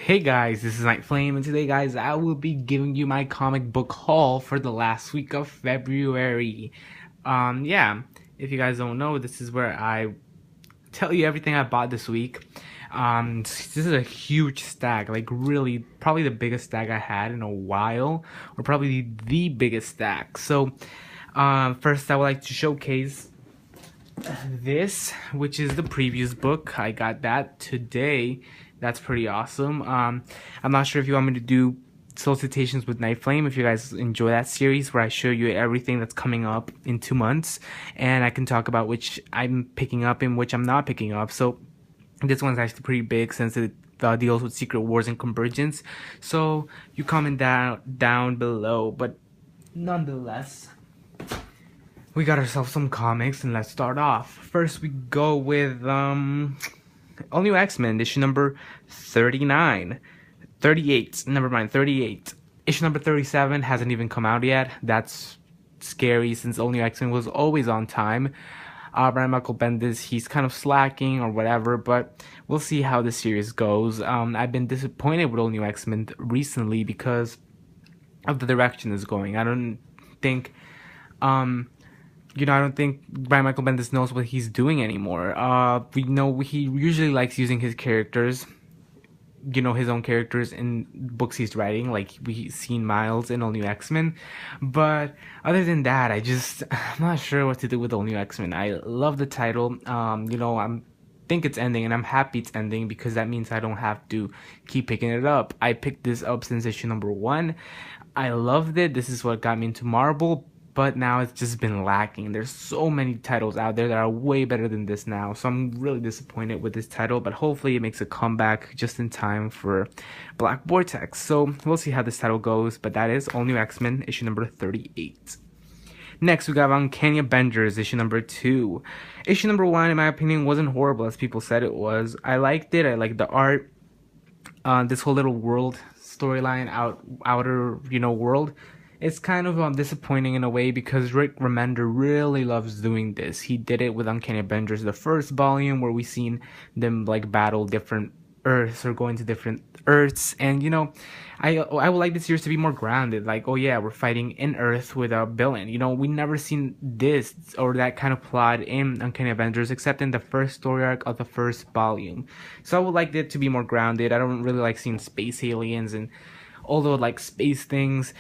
Hey guys, this is Night Flame, and today, guys, I will be giving you my comic book haul for the last week of February. Yeah, if you guys don't know, this is where I tell you everything I bought this week. This is a huge stack, like really, probably the biggest stack I had in a while, or probably the biggest stack. So, first, I would like to showcase this, which is the previous book. I got that today. That's pretty awesome. I'm not sure if you want me to do solicitations with Night Flame, if you guys enjoy that series where I show you everything that's coming up in 2 months, and I can talk about which I'm picking up and which I'm not picking up. So this one's actually pretty big since it deals with Secret Wars and Convergence. So you comment down below, but nonetheless, we got ourselves some comics, and let's start off. First, we go with All New X-Men, issue number 39. 38. Never mind, 38. Issue number 37 hasn't even come out yet. That's scary since All New X-Men was always on time. Brian Michael Bendis, he's kind of slacking or whatever, but we'll see how the series goes. I've been disappointed with All New X-Men recently because of the direction it's going. I don't think I don't think Brian Michael Bendis knows what he's doing anymore. We know he usually likes using his characters, his own characters in books he's writing, like we've seen Miles in All New X-Men. But other than that, I'm not sure what to do with All New X-Men. I love the title. I'm think it's ending, and I'm happy it's ending because that means I don't have to keep picking it up. I picked this up since issue number 1. I loved it. This is what got me into Marvel. But now it's just been lacking. There's so many titles out there that are way better than this now. So I'm really disappointed with this title, but hopefully it makes a comeback just in time for Black Vortex. So we'll see how this title goes, but that is All New X-Men, issue number 38. Next, we got Uncanny Avengers, issue number 2. Issue number 1, in my opinion, wasn't horrible as people said it was. I liked it. I liked the art. This whole little world storyline, outer world. It's kind of disappointing in a way because Rick Remender really loves doing this. He did it with Uncanny Avengers, the first volume, where we seen them like battle different Earths or go into different Earths. And I would like the series to be more grounded. Like, oh yeah, we're fighting in Earth with a villain. We never seen this or that kind of plot in Uncanny Avengers except in the first story arc of the first volume. So I would like it to be more grounded. I don't really like seeing space aliens and all the like space things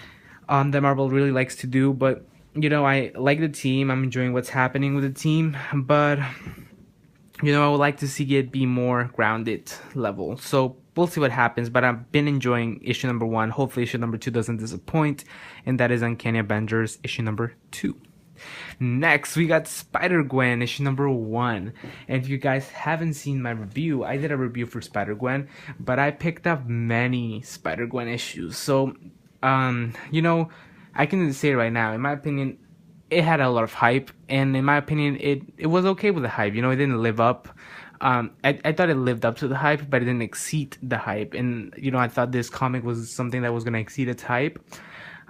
that Marvel really likes to do. But I like the team. I'm enjoying what's happening with the team, but I would like to see it be more grounded level. So we'll see what happens, but I've been enjoying issue number 1. Hopefully issue number 2 doesn't disappoint, and that is Uncanny Avengers issue number 2. Next, we got Spider-Gwen issue number 1. And if you guys haven't seen my review, I did a review for Spider-Gwen, but I picked up many Spider-Gwen issues. So I can say it right now. In my opinion, it had a lot of hype, and in my opinion, it was okay with the hype. It didn't live up. I thought it lived up to the hype, but it didn't exceed the hype. And I thought this comic was something that was gonna exceed its hype.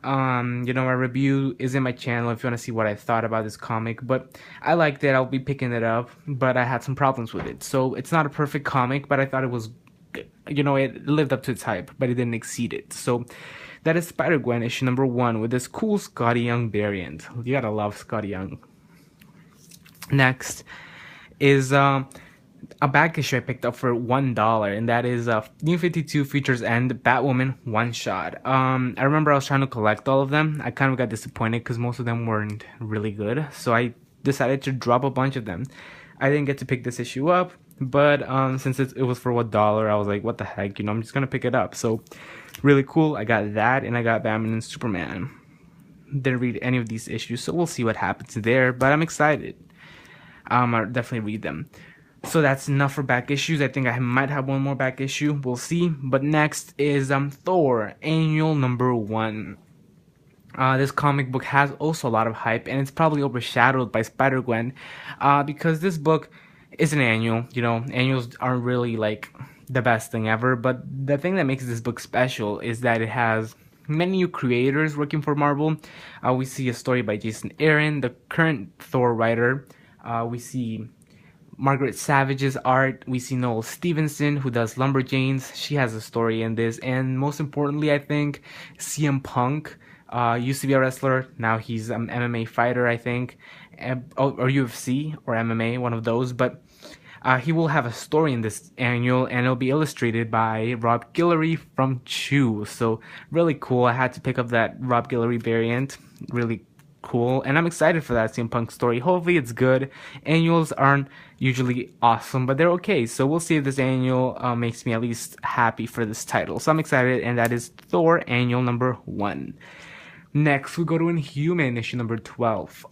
My review is in my channel if you want to see what I thought about this comic. But I liked it. I'll be picking it up, but I had some problems with it. So it's not a perfect comic, but I thought it was, it lived up to its hype, but it didn't exceed it. So that is Spider-Gwen issue number 1 with this cool Scotty Young variant. You gotta love Scotty Young. Next is a back issue I picked up for $1, and that is New 52 Features End Batwoman one shot. I remember I was trying to collect all of them. I kind of got disappointed because most of them weren't really good, so I decided to drop a bunch of them. I didn't get to pick this issue up, but since it was for $1, I was like, what the heck, I'm just gonna pick it up. So really cool. I got that, and I got Batman and Superman. Didn't read any of these issues, so we'll see what happens there, but I'm excited. I'll definitely read them. So that's enough for back issues. I think I might have one more back issue. We'll see. But next is Thor Annual number 1. This comic book has also a lot of hype, and it's probably overshadowed by Spider-Gwen because this book is an annual. Annuals aren't really like the best thing ever, but the thing that makes this book special is that it has many new creators working for Marvel. We see a story by Jason Aaron, the current Thor writer. We see Margaret Savage's art. We see Noel Stevenson, who does Lumberjanes. She has a story in this. And most importantly, I think, CM Punk used to be a wrestler. Now he's an MMA fighter, I think. Or UFC or MMA, one of those. But he will have a story in this annual, and it'll be illustrated by Rob Guillory from Chew. So really cool. I had to pick up that Rob Guillory variant. Really cool, and I'm excited for that CM Punk story. Hopefully it's good. Annuals aren't usually awesome, but they're okay. So we'll see if this annual makes me at least happy for this title. So I'm excited, and that is Thor Annual number 1. Next, we go to Inhuman issue number 12.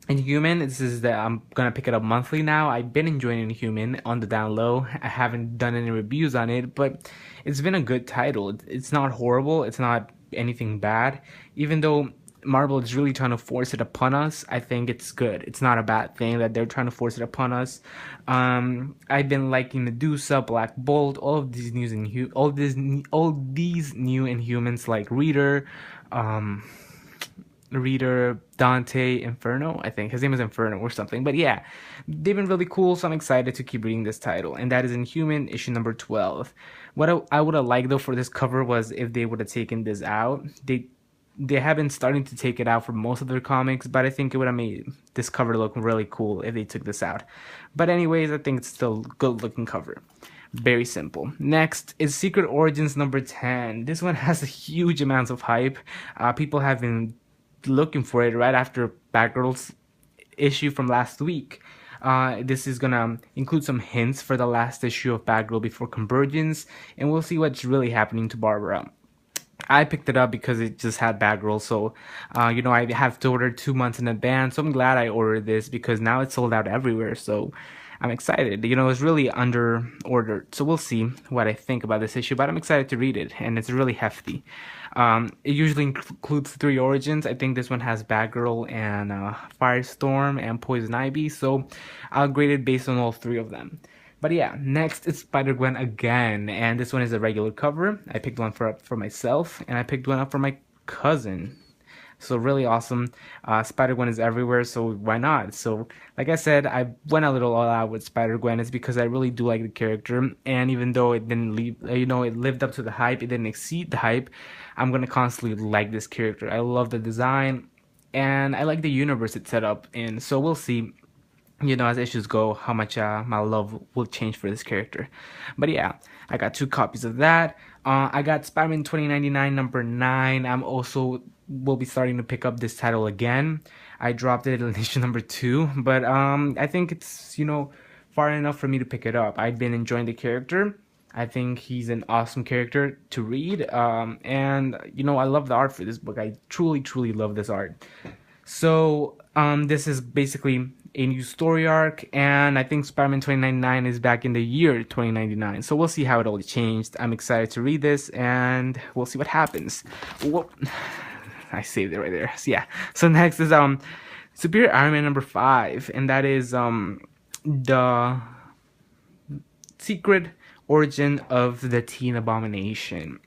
Inhuman, this is that I'm gonna pick it up monthly now. I've been enjoying Inhuman on the down low. I haven't done any reviews on it, but it's been a good title. It's not horrible. It's not anything bad. Even though Marvel is really trying to force it upon us, I think it's good. It's not a bad thing that they're trying to force it upon us. I've been liking Medusa, Black Bolt, all of these new Inhumans like Reader, Dante, Inferno, I think his name is Inferno or something, but yeah, they've been really cool, so I'm excited to keep reading this title, and that is Inhuman issue number 12. What I would have liked though for this cover was if they would have taken this out. They have been starting to take it out for most of their comics, but I think it would have made this cover look really cool if they took this out. But anyways, I think it's still a good looking cover. Very simple. Next is Secret Origins number 10. This one has a huge amounts of hype. People have been looking for it right after Batgirl's issue from last week. This is gonna include some hints for the last issue of Batgirl before Convergence, and we'll see what's really happening to Barbara. I picked it up because it just had Batgirl, so I have to order 2 months in advance. So I'm glad I ordered this because now it's sold out everywhere. So I'm excited. It's really under ordered. So we'll see what I think about this issue, but I'm excited to read it, and it's really hefty. It usually includes 3 origins. I think this one has Batgirl and Firestorm and Poison Ivy, so I'll grade it based on all 3 of them. But yeah, next is Spider-Gwen again, and this one is a regular cover. I picked one for myself, and I picked one up for my cousin. So really awesome. Spider-Gwen is everywhere, so why not? So like I said, I went a little all out with Spider-Gwen. It's because I really do like the character, and even though it didn't it lived up to the hype, it didn't exceed the hype, I'm gonna constantly like this character. I love the design, and I like the universe it's set up in. So we'll see, as issues go, how much my love will change for this character. But yeah, I got 2 copies of that. I got Spider-Man 2099 number 9. I'm also will be starting to pick up this title again. I dropped it in issue number 2, but I think it's far enough for me to pick it up. I've been enjoying the character. I think he's an awesome character to read, and I love the art for this book. I truly love this art. So this is basically a new story arc, and I think Spider-Man 2099 is back in the year 2099. So we'll see how it all changed. I'm excited to read this, and we'll see what happens. Whoa. I saved it right there. So yeah. So next is Superior Iron Man number 5, and that is the Secret Origin of the Teen Abomination.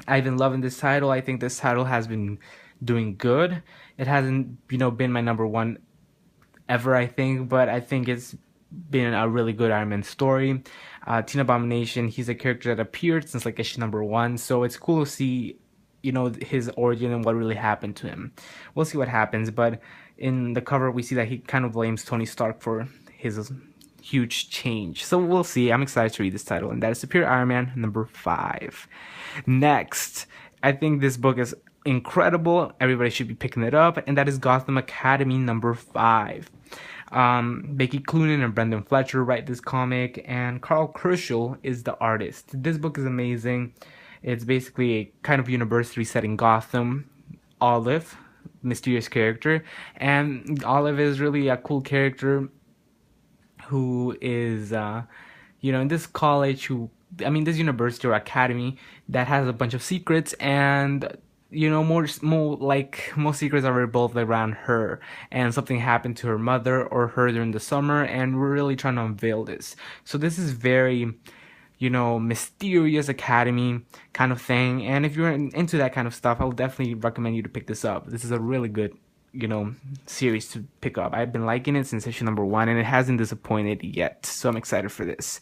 I've been loving this title. I think this title has been doing good. It hasn't been my number 1 ever, I think, but I think it's been a really good Iron Man story. Teen Abomination, he's a character that appeared since like issue number 1, so it's cool to see his origin and what really happened to him. We'll see what happens, but in the cover we see that he kind of blames Tony Stark for his huge change. So we'll see. I'm excited to read this title, and that is Superior Iron Man number 5. Next, I think this book is incredible. Everybody should be picking it up, and that is Gotham Academy number 5. Becky Cloonan and Brendan Fletcher write this comic, and Carl Kerschel is the artist. This book is amazing. It's basically a kind of university set in Gotham. Olive, mysterious character, and Olive is really a cool character who is in this college, this university or academy that has a bunch of secrets, and more like most secrets are revolved around her, and something happened to her mother or her during the summer, and we're really trying to unveil this. So this is very mysterious academy kind of thing, and if you're into that kind of stuff, I would definitely recommend you to pick this up. This is a really good series to pick up. I've been liking it since issue number 1, and it hasn't disappointed yet, so I'm excited for this.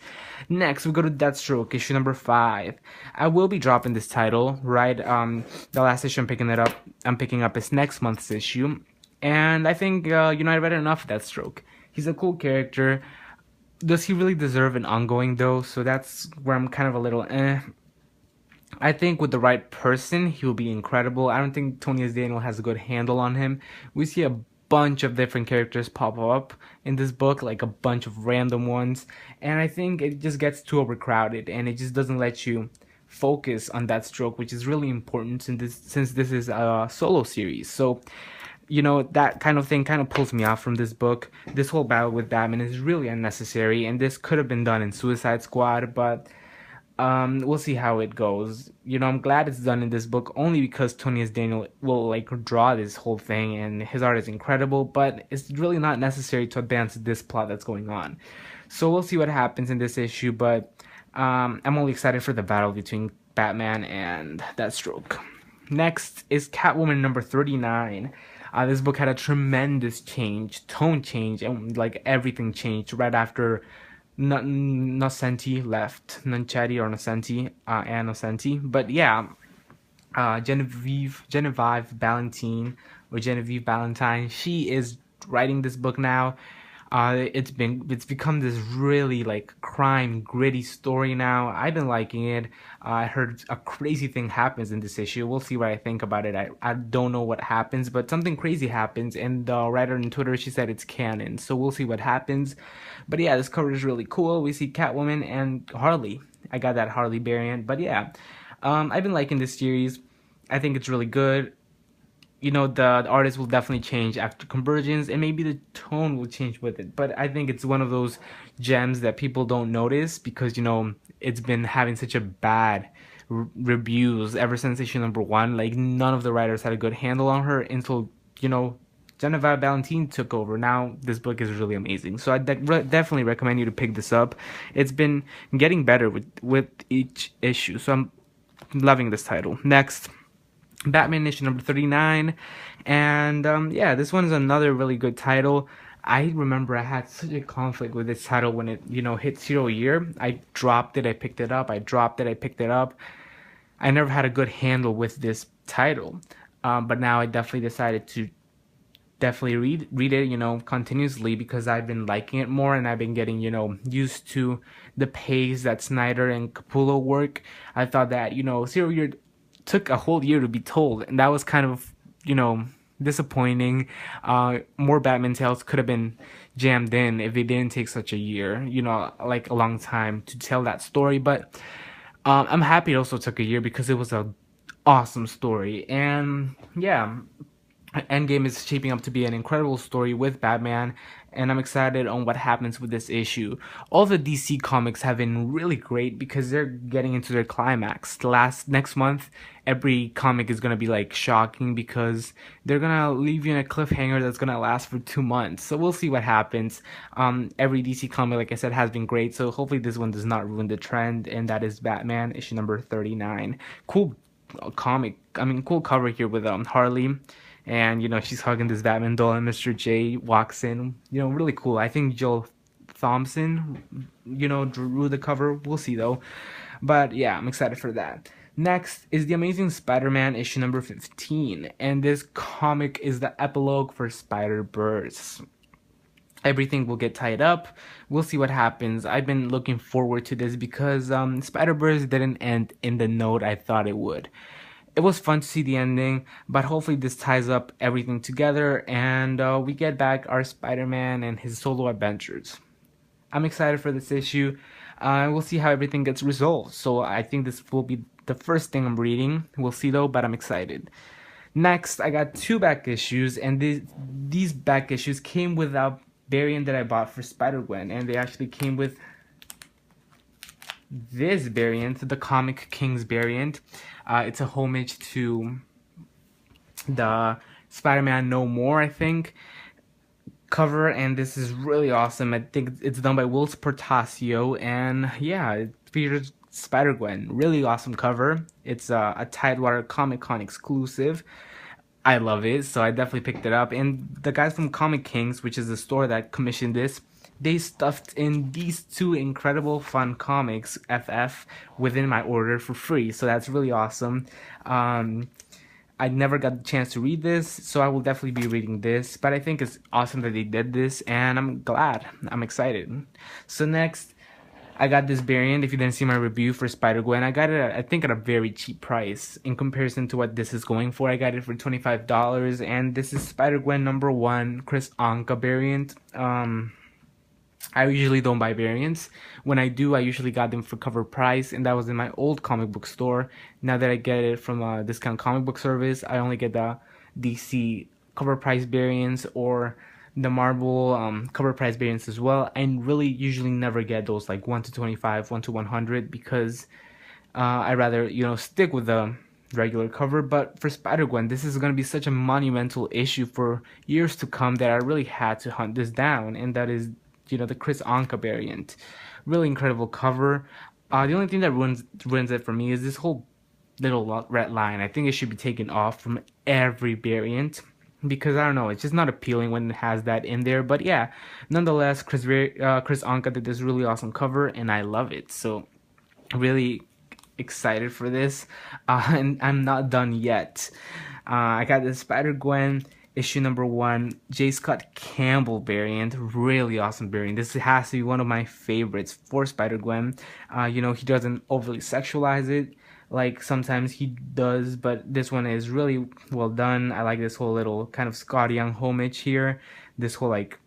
Next, we go to Deathstroke, issue number 5. I will be dropping this title, right? The last issue I'm picking up is next month's issue, and I think, I read enough of Deathstroke. He's a cool character. Does he really deserve an ongoing, though? So that's where I'm kind of a little I think with the right person, he will be incredible. I don't think Tony Daniel has a good handle on him. We see a bunch of different characters pop up in this book, like a bunch of random ones, and I think it just gets too overcrowded, and it just doesn't let you focus on that stroke, which is really important since this is a solo series. So, that kind of thing kind of pulls me off from this book. This whole battle with Batman is really unnecessary, and this could have been done in Suicide Squad, but we'll see how it goes. I'm glad it's done in this book only because Tony S. Daniel will draw this whole thing, and his art is incredible, but it's really not necessary to advance this plot that's going on. So we'll see what happens in this issue, but I'm only excited for the battle between Batman and Deathstroke. Next is Catwoman number 39. This book had a tremendous tone change, and everything changed right after Nocenti left. Nonchetti or Nocenti, and Nocenti. But yeah, Genevieve Valentine, or Genevieve Valentine, she is writing this book now. It's become this really crime gritty story now. I've been liking it. I heard a crazy thing happens in this issue. We'll see what I think about it. I don't know what happens, but something crazy happens, and the writer on Twitter, she said it's canon, so we'll see what happens. But yeah, this cover is really cool. We see Catwoman and Harley. I got that Harley variant, but yeah, I've been liking this series. I think it's really good. The artist will definitely change after Convergence, and maybe the tone will change with it. But I think it's one of those gems that people don't notice because, it's been having such a bad reviews ever since issue number 1. None of the writers had a good handle on her until, Genevieve Valentine took over. Now, this book is really amazing. So I definitely recommend you to pick this up. It's been getting better with each issue. So I'm loving this title. Next, Batman issue number 39, and yeah, this one is another really good title. I remember I had such a conflict with this title when it hit 0 year. I dropped it, I picked it up, I dropped it, I picked it up. I never had a good handle with this title, but now I definitely decided to read it continuously because I've been liking it more, and I've been getting used to the pace that Snyder and Capullo work. I thought that 0 year took a whole year to be told, and that was kind of disappointing. More Batman tales could have been jammed in if they didn't take such a year, a long time to tell that story. But I'm happy it also took a year because it was a awesome story. And yeah, Endgame is shaping up to be an incredible story with Batman, and I'm excited on what happens with this issue. All the DC comics have been really great because they're getting into their climax. Next month, every comic is gonna be shocking because they're gonna leave you in a cliffhanger that's gonna last for 2 months. So we'll see what happens. Every DC comic, like I said, has been great. So hopefully this one does not ruin the trend, and that is Batman issue number 39. Cool cool cover here with Harley. And, she's hugging this Batman doll, and Mr. J walks in. Really cool. I think Joel Thompson, drew the cover. We'll see, though. But, yeah, I'm excited for that. Next is The Amazing Spider-Man issue number 15. And this comic is the epilogue for Spider-Verse. Everything will get tied up. We'll see what happens. I've been looking forward to this because Spider-Verse didn't end in the note I thought it would. It was fun to see the ending, but hopefully this ties up everything together, and we get back our Spider-Man and his solo adventures. I'm excited for this issue. We'll see how everything gets resolved. So I think this will be the first thing I'm reading. We'll see though, but I'm excited. Next, I got 2 back issues, and these back issues came with a variant that I bought for Spider-Gwen, and they actually came with this variant, the Comic Kings variant. It's a homage to the Spider-Man No More, I think, cover, and this is really awesome. I think it's done by Will Portacio, and yeah, it features Spider-Gwen. Really awesome cover. It's a Tidewater Comic Con exclusive. I love it, so I definitely picked it up. And the guys from Comic Kings, which is the store that commissioned this, they stuffed in these two incredible fun comics, FF, within my order for free. So that's really awesome. I never got the chance to read this, so I will definitely be reading this. But I think it's awesome that they did this, and I'm glad. I'm excited. So next, I got this variant. If you didn't see my review for Spider-Gwen, I got it I think at a very cheap price in comparison to what this is going for. I got it for $25, and this is Spider-Gwen #1 Chris Anka variant. I usually don't buy variants. When I do, I usually got them for cover price, and that was in my old comic book store. Now that I get it from a discount comic book service, I only get the DC cover price variants or the Marvel cover price variants as well. I really usually never get those like 1 to 25, 1 to 100 because I rather stick with the regular cover. But for Spider-Gwen, this is going to be such a monumental issue for years to come that I really had to hunt this down, and that is the Chris Anka variant. Really incredible cover. The only thing that ruins it for me is this whole little red line. I think it should be taken off from every variant because I don't know, it's just not appealing when it has that in there. But yeah, nonetheless, Chris Anka did this really awesome cover, and I love it. So really excited for this, and I'm not done yet. I got the Spider-Gwen issue #1 J. Scott Campbell variant. Really awesome variant. This has to be one of my favorites for Spider-Gwen. He doesn't overly sexualize it like sometimes he does, but this one is really well done. I like this whole little kind of Scott Young homage here, this whole like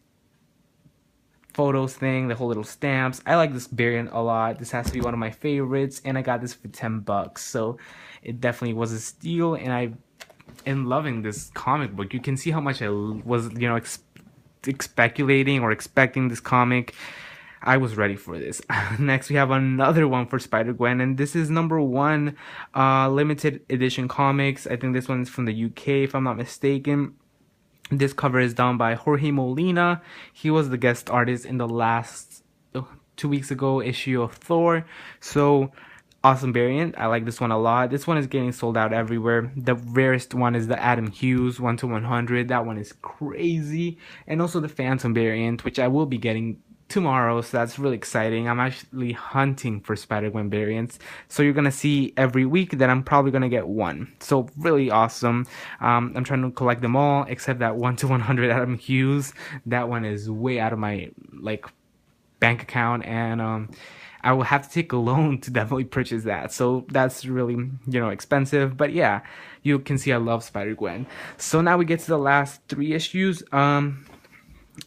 photos thing, the whole little stamps. I like this variant a lot. This has to be one of my favorites, and I got this for $10, so it definitely was a steal. And I am loving this comic book. You can see how much I was speculating or expecting this comic. I was ready for this. Next, we have another one for Spider-Gwen, and this is #1 limited edition comics. I think this one is from the UK, if I'm not mistaken. This cover is done by Jorge Molina. He was the guest artist in the last 2 weeks ago issue of Thor. So awesome variant. I like this one a lot. This one is getting sold out everywhere. The rarest one is the Adam Hughes 1 to 100. That one is crazy. And also the Phantom variant, which I will be getting tomorrow, so that's really exciting. I'm actually hunting for Spider-Gwen variants, so you're gonna see every week that I'm probably gonna get one. So really awesome. I'm trying to collect them all except that 1 to 100 Adam Hughes. That one is way out of my bank account, and I will have to take a loan to definitely purchase that. So that's really expensive, but yeah, you can see I love Spider-Gwen. So now we get to the last 3 issues.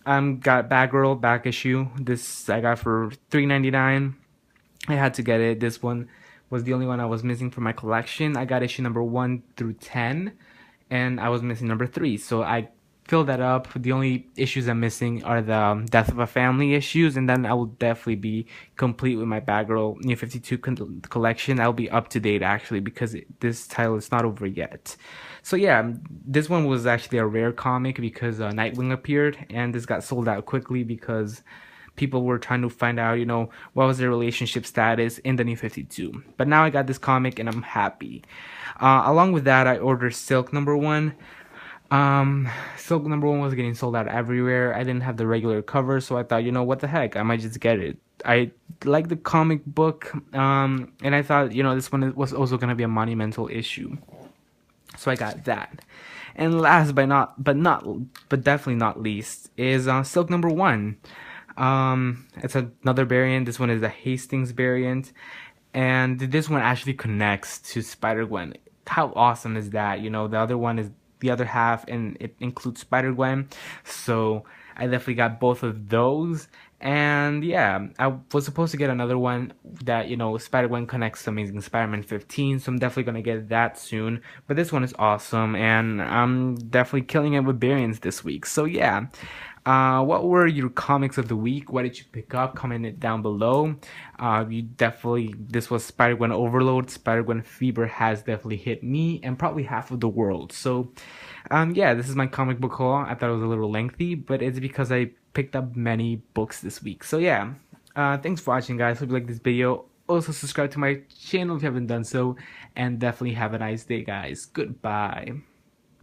Got Batgirl back issue. This I got for $3.99. I had to get it. This one was the only one I was missing from my collection. I got issue #1 through 10, and I was missing #3. So I filled that up. The only issues I'm missing are the Death of a Family issues, and then I will definitely be complete with my Batgirl New 52 collection. I'll be up to date actually because this title is not over yet. So yeah, this one was actually a rare comic because Nightwing appeared, and this got sold out quickly because people were trying to find out, what was their relationship status in the New 52. But now I got this comic, and I'm happy. Along with that, I ordered Silk #1. Silk #1 was getting sold out everywhere. I didn't have the regular cover, so I thought, what the heck, I might just get it. I like the comic book, and I thought, this one was also going to be a monumental issue. So I got that. And last but definitely not least is Silk #1. It's another variant. This one is the Hastings variant, and this one actually connects to Spider-Gwen. How awesome is that? The other one is the other half, and it includes Spider-Gwen. So I definitely got both of those. And yeah, I was supposed to get another one that, Spider-Gwen connects to Amazing Spider-Man 15, so I'm definitely going to get that soon. But this one is awesome, and I'm definitely killing it with variants this week. So yeah, what were your comics of the week? What did you pick up? Comment it down below. This was Spider-Gwen overload. Spider-Gwen fever has definitely hit me and probably half of the world. So yeah, this is my comic book haul. I thought it was a little lengthy, but it's because I picked up many books this week. So yeah, thanks for watching, guys. Hope you like this video. Also subscribe to my channel if you haven't done so, and definitely have a nice day, guys. Goodbye.